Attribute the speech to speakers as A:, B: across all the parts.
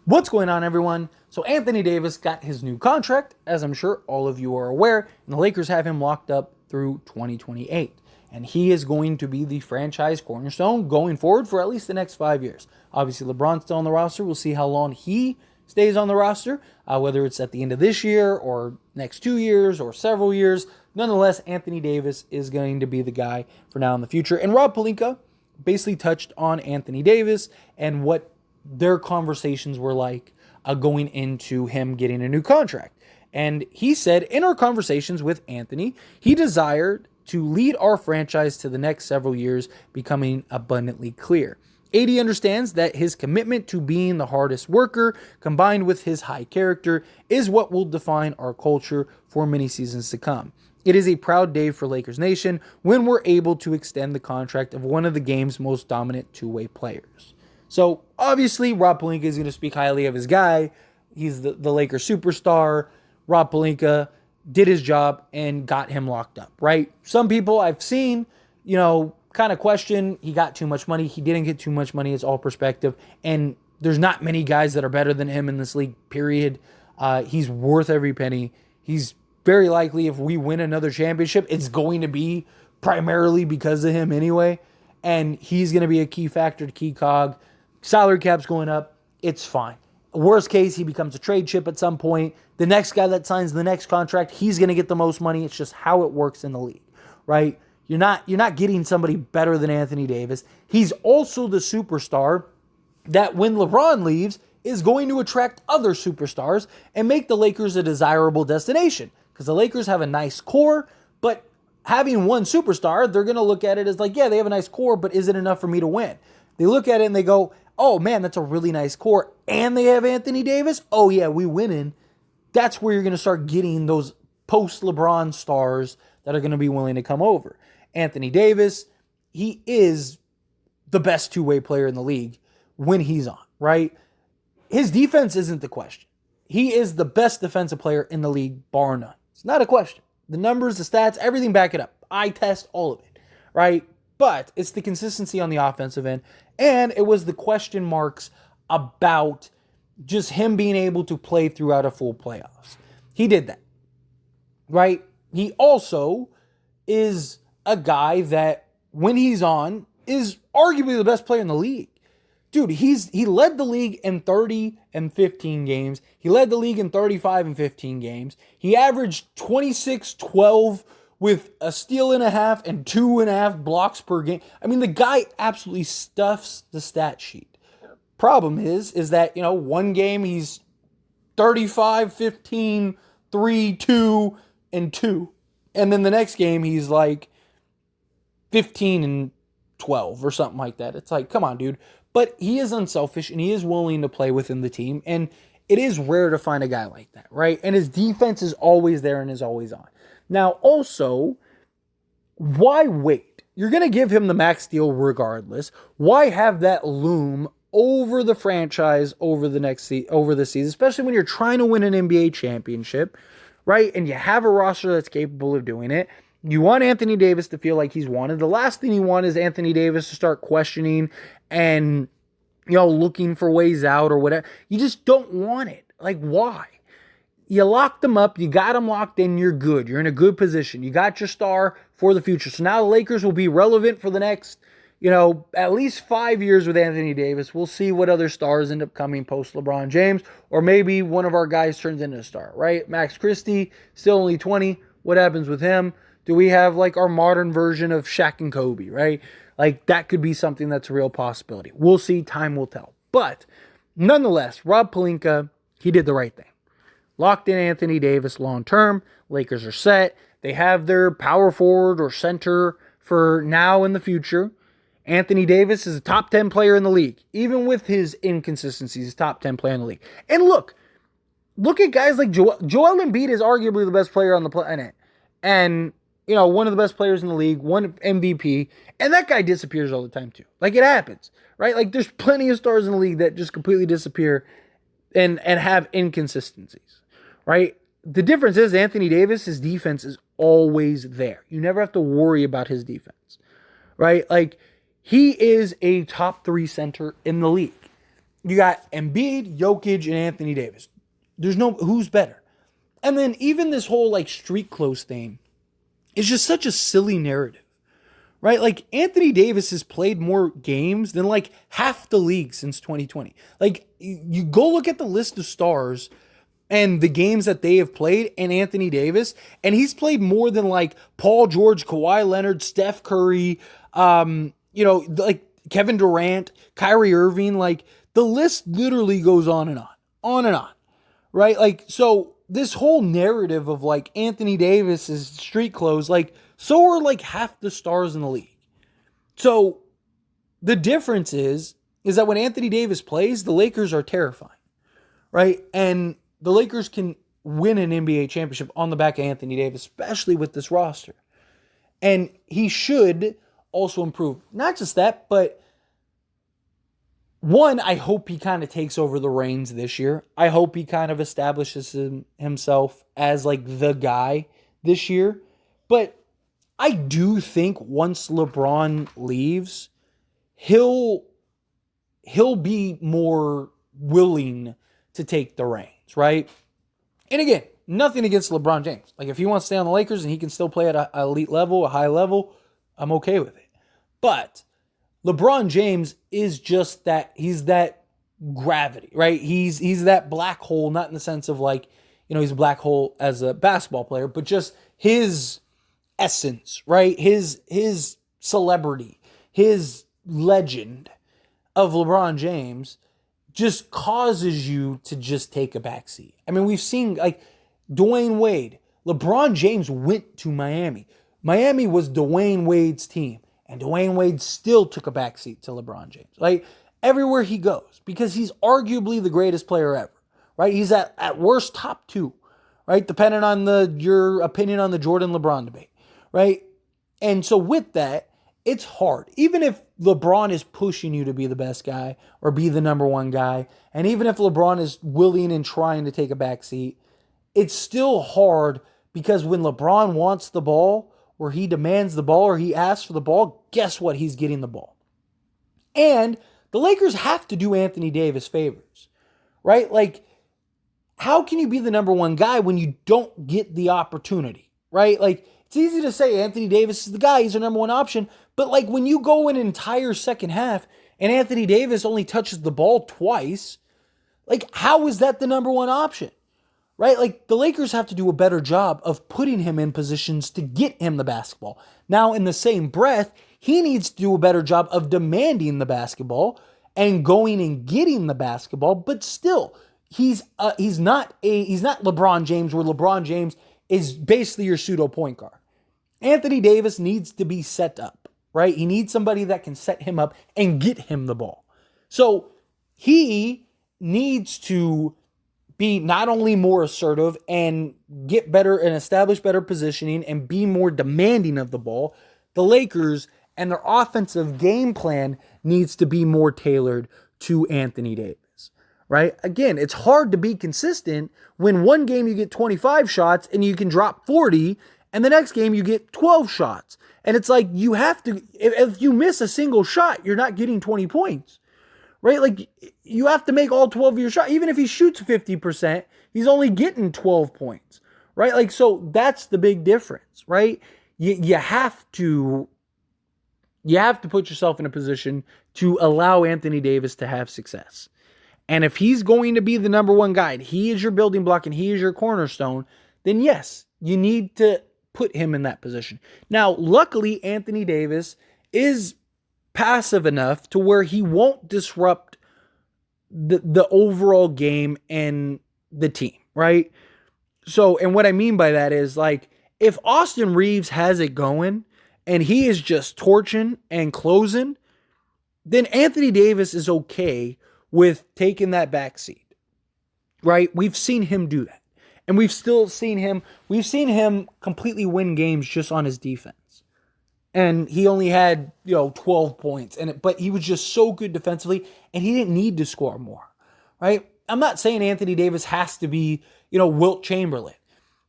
A: What's going on, everyone? So Anthony Davis got his new contract, as I'm sure all of you are aware, and the Lakers have him locked up through 2028. And he is going to be the franchise cornerstone going forward for at least the next 5 years. Obviously, LeBron's still on the roster. We'll see how long he stays on the roster, whether it's at the end of this year or next 2 years or several years. Nonetheless, Anthony Davis is going to be the guy for now in the future. And Rob Pelinka basically touched on Anthony Davis and what their conversations were like going into him getting a new contract. And he said, in our conversations with Anthony, he desired to lead our franchise to the next several years, becoming abundantly clear. AD understands that his commitment to being the hardest worker, combined with his high character, is what will define our culture for many seasons to come. It is a proud day for Lakers Nation when we're able to extend the contract of one of the game's most dominant two-way players. So, obviously, Rob Pelinka is going to speak highly of his guy. He's the Lakers superstar. Rob Pelinka did his job and got him locked up, right? Some people I've seen, kind of question, he got too much money. He didn't get too much money. It's all perspective. And there's not many guys that are better than him in this league, period. He's worth every penny. He's very likely, if we win another championship, it's going to be primarily because of him anyway. And he's going to be a key factor, key cog. Salary cap's going up. It's fine. Worst case, he becomes a trade chip at some point. The next guy that signs the next contract, he's going to get the most money. It's just how it works in the league, right? You're not getting somebody better than Anthony Davis. He's also the superstar that when LeBron leaves is going to attract other superstars and make the Lakers a desirable destination. Because the Lakers have a nice core, but having one superstar, they're going to look at it as like, yeah, they have a nice core, but is it enough for me to win? They look at it and they go, oh man, that's a really nice core. And they have Anthony Davis. Oh yeah, we winning. That's where you're going to start getting those post-LeBron stars that are going to be willing to come over. Anthony Davis, he is the best two-way player in the league when he's on, right? His defense isn't the question. He is the best defensive player in the league, bar none. It's not a question. The numbers, the stats, everything back it up. I test all of it, right? But it's the consistency on the offensive end, and it was the question marks about just him being able to play throughout a full playoffs. He did that, right? He also is a guy that, when he's on, is arguably the best player in the league. Dude, he led the league in 30 and 15 games. He led the league in 35 and 15 games. He averaged 26-12 with a steal and a half and 2.5 blocks per game. I mean, the guy absolutely stuffs the stat sheet. Problem is that, one game he's 35, 15, 3, 2, and 2. And then the next game he's like 15 and 12 or something like that. It's like, come on, dude. But he is unselfish and he is willing to play within the team. And it is rare to find a guy like that, right? And his defense is always there and is always on. Now, also, why wait? You're going to give him the max deal regardless. Why have that loom over the franchise over the season, especially when you're trying to win an NBA championship, right? And you have a roster that's capable of doing it. You want Anthony Davis to feel like he's wanted. The last thing you want is Anthony Davis to start questioning and, looking for ways out or whatever. You just don't want it. Like, why? You locked them up. You got them locked in. You're good. You're in a good position. You got your star for the future. So now the Lakers will be relevant for the next, at least 5 years with Anthony Davis. We'll see what other stars end up coming post LeBron James, or maybe one of our guys turns into a star, right? Max Christie, still only 20. What happens with him? Do we have like our modern version of Shaq and Kobe, right? Like that could be something that's a real possibility. We'll see. Time will tell. But nonetheless, Rob Pelinka, he did the right thing. Locked in Anthony Davis long term. Lakers are set. They have their power forward or center for now and the future. Anthony Davis is a top 10 player in the league. Even with his inconsistencies, he's a top 10 player in the league. And look at guys like Joel Embiid is arguably the best player on the planet. And one of the best players in the league, one MVP, and that guy disappears all the time too. Like it happens, right? Like there's plenty of stars in the league that just completely disappear and have inconsistencies, right? The difference is Anthony Davis, his defense is always there. You never have to worry about his defense, right? Like he is a top 3 center in the league. You got Embiid, Jokic, and Anthony Davis. There's no who's better. And then even this whole like street close thing is just such a silly narrative. Right? Like Anthony Davis has played more games than like half the league since 2020. Like you go look at the list of stars and the games that they have played and Anthony Davis, and he's played more than like Paul George, Kawhi Leonard, Steph Curry, like Kevin Durant, Kyrie Irving. Like the list literally goes on and on, right? Like, so this whole narrative of like Anthony Davis is street clothes, like, so are like half the stars in the league. So the difference is that when Anthony Davis plays, the Lakers are terrifying, right? And the Lakers can win an NBA championship on the back of Anthony Davis, especially with this roster. And he should also improve. Not just that, but one, I hope he kind of takes over the reins this year. I hope he kind of establishes himself as like the guy this year. But I do think once LeBron leaves, he'll be more willing to take the reins, right? And again, nothing against LeBron James. Like if he wants to stay on the Lakers and he can still play at an elite level, a high level, I'm okay with it. But LeBron James is just that, he's that gravity, right? He's that black hole, not in the sense of like, he's a black hole as a basketball player, but just his essence, right? His celebrity, his legend of LeBron James just causes you to just take a backseat. I mean, we've seen like Dwayne Wade. LeBron James went to Miami. Miami was Dwayne Wade's team. And Dwayne Wade still took a backseat to LeBron James. Like everywhere he goes. Because he's arguably the greatest player ever. Right? He's at worst top 2. Right? Depending on your opinion on the Jordan LeBron debate. Right? And so with that, it's hard. Even if LeBron is pushing you to be the best guy or be the number one guy, and even if LeBron is willing and trying to take a back seat, it's still hard because when LeBron wants the ball or he demands the ball or he asks for the ball, guess what? He's getting the ball. And the Lakers have to do Anthony Davis favors, right? Like, how can you be the number one guy when you don't get the opportunity, right? Like, it's easy to say Anthony Davis is the guy, he's our number one option. But like when you go an entire second half and Anthony Davis only touches the ball twice, like how is that the number one option? Right? Like the Lakers have to do a better job of putting him in positions to get him the basketball. Now, in the same breath, he needs to do a better job of demanding the basketball and going and getting the basketball. But still, he's not LeBron James, where LeBron James is basically your pseudo point guard. Anthony Davis needs to be set up, right? He needs somebody that can set him up and get him the ball. So he needs to be not only more assertive and get better and establish better positioning and be more demanding of the ball. The Lakers and their offensive game plan needs to be more tailored to Anthony Davis, right? Again, it's hard to be consistent when one game you get 25 shots and you can drop 40, and the next game you get 12 shots. And it's like you have to, if you miss a single shot, you're not getting 20 points, right? Like you have to make all 12 of your shots. Even if he shoots 50%, he's only getting 12 points, right? Like, so that's the big difference, right? You have to put yourself in a position to allow Anthony Davis to have success. And if he's going to be the number one guy, and he is your building block and he is your cornerstone, then yes, you need to put him in that position. Now, luckily, Anthony Davis is passive enough to where he won't disrupt the overall game and the team, right? So, and what I mean by that is like, if Austin Reeves has it going and he is just torching and closing, then Anthony Davis is okay with taking that back seat, right? We've seen him do that. And we've seen him completely win games just on his defense. And he only had, 12 points. But he was just so good defensively, and he didn't need to score more, right? I'm not saying Anthony Davis has to be, Wilt Chamberlain,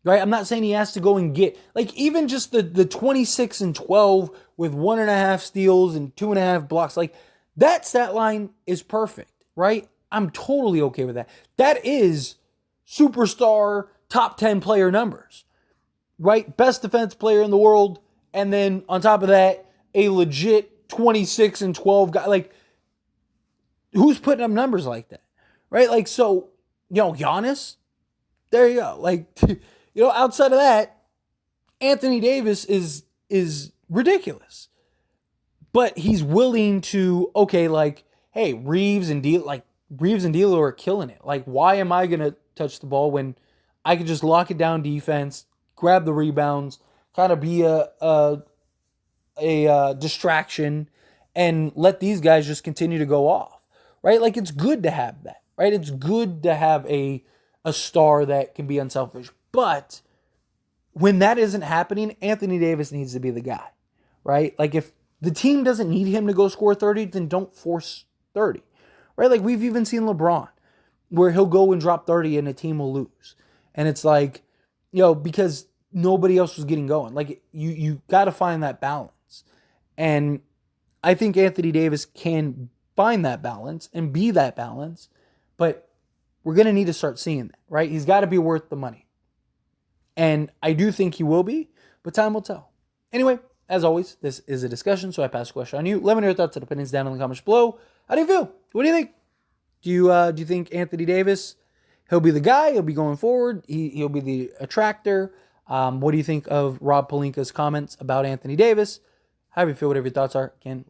A: right? I'm not saying he has to go and get, like, even just the 26 and 12 with 1.5 steals and 2.5 blocks, like, that stat line is perfect, right? I'm totally okay with that. That is superstar top 10 player numbers, right? Best defense player in the world. And then on top of that, a legit 26 and 12 guy. Like, who's putting up numbers like that, right? Like, so, Giannis, there you go. Like, outside of that, Anthony Davis is ridiculous. But he's willing to, okay, like, hey, Reeves and D'Lo are killing it. Like, why am I gonna touch the ball when I could just lock it down defense, grab the rebounds, kind of be a distraction, and let these guys just continue to go off, right? Like, it's good to have that, right? It's good to have a star that can be unselfish. But when that isn't happening, Anthony Davis needs to be the guy, right? Like, if the team doesn't need him to go score 30, then don't force 30, right? Like, we've even seen LeBron, where he'll go and drop 30 and a team will lose. And it's like, because nobody else was getting going. Like, you got to find that balance. And I think Anthony Davis can find that balance and be that balance, but we're going to need to start seeing that, right? He's got to be worth the money. And I do think he will be, but time will tell. Anyway, as always, this is a discussion, so I pass the question on you. Let me know your thoughts and opinions down in the comments below. How do you feel? What do you think? Do you think Anthony Davis, he'll be the guy, he'll be going forward, he'll be the attractor? What do you think of Rob Pelinka's comments about Anthony Davis? How do you feel? Whatever your thoughts are. Again,